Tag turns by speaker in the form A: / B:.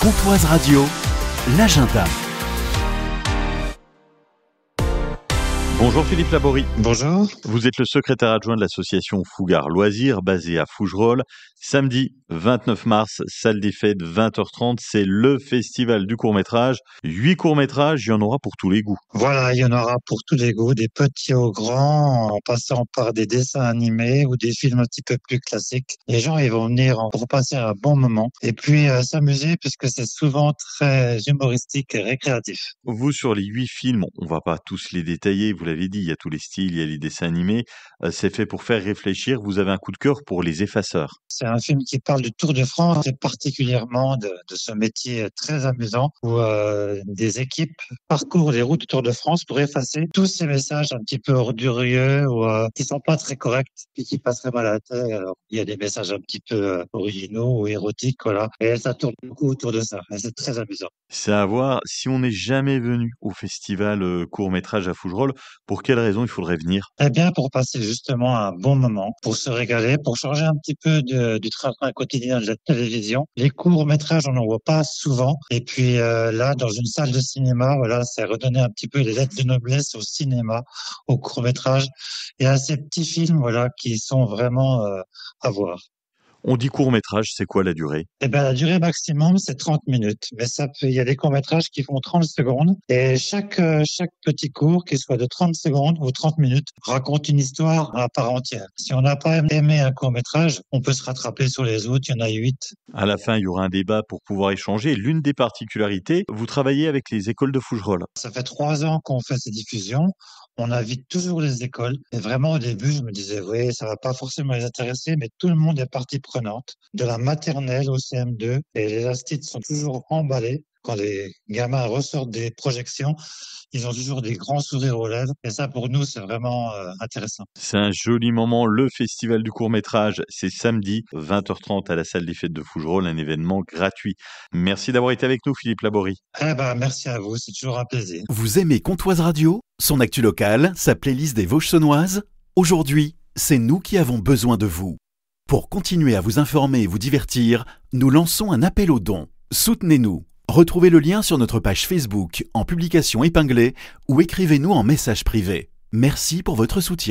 A: Pontoise Radio, l'agenda. Bonjour Philippe Laborie.
B: Bonjour.
A: Vous êtes le secrétaire adjoint de l'association Fougar Loisirs, basée à Fougerolles. Samedi 29 mars, salle des fêtes, 20h30, c'est le festival du court-métrage. 8 courts-métrages, il y en aura pour tous les goûts.
B: Voilà, il y en aura pour tous les goûts, des petits aux grands, en passant par des dessins animés ou des films un petit peu plus classiques. Les gens, ils vont venir pour passer un bon moment et puis s'amuser puisque c'est souvent très humoristique et récréatif.
A: Vous, sur les 8 films, on va pas tous les détailler, vous l'avez dit, il y a tous les styles, il y a les dessins animés. C'est fait pour faire réfléchir. Vous avez un coup de cœur pour Les Effaceurs.
B: C'est un film qui parle du Tour de France et particulièrement de ce métier très amusant où des équipes parcourent les routes du Tour de France pour effacer tous ces messages un petit peu ordurieux ou qui sont pas très corrects et qui passeraient mal à la tête. Alors, il y a des messages un petit peu originaux ou érotiques, voilà. Et ça tourne beaucoup autour de ça. Et c'est très amusant.
A: C'est à voir, si on n'est jamais venu au festival court-métrage à Fougerolles, pour quelle raison il faudrait venir?
B: Eh bien, pour passer justement un bon moment, pour se régaler, pour changer un petit peu du train quotidien de la télévision. Les courts-métrages, on n'en voit pas souvent. Et puis là, dans une salle de cinéma, voilà, c'est redonner un petit peu les lettres de noblesse au cinéma, au court-métrage et à ces petits films, voilà, qui sont vraiment à voir.
A: On dit court-métrage, c'est quoi la durée?
B: Eh ben, la durée maximum, c'est 30 minutes. Mais il y a des courts-métrages qui font 30 secondes. Et chaque petit court, qu'il soit de 30 secondes ou 30 minutes, raconte une histoire à part entière. Si on n'a pas aimé un court-métrage, on peut se rattraper sur les autres. Il y en a 8.
A: À la fin, il y aura un débat pour pouvoir échanger. L'une des particularités, vous travaillez avec les écoles de Fougerolles.
B: Ça fait 3 ans qu'on fait ces diffusions. On invite toujours les écoles. Et vraiment, au début, je me disais, oui, ça va pas forcément les intéresser, mais tout le monde est partie prenante. De la maternelle au CM2. Et les astites sont toujours emballés. Quand les gamins ressortent des projections, ils ont toujours des grands sourires aux lèvres. Et ça, pour nous, c'est vraiment intéressant.
A: C'est un joli moment. Le festival du court-métrage, c'est samedi, 20h30 à la salle des fêtes de Fougerolles, un événement gratuit. Merci d'avoir été avec nous, Philippe Laborie.
B: Eh ben, merci à vous. C'est toujours un plaisir.
A: Vous aimez Pontoise Radio, son actu locale, sa playlist des Vosges saunoises? Aujourd'hui, c'est nous qui avons besoin de vous. Pour continuer à vous informer et vous divertir, nous lançons un appel aux dons. Soutenez-nous. Retrouvez le lien sur notre page Facebook en publication épinglée ou écrivez-nous en message privé. Merci pour votre soutien.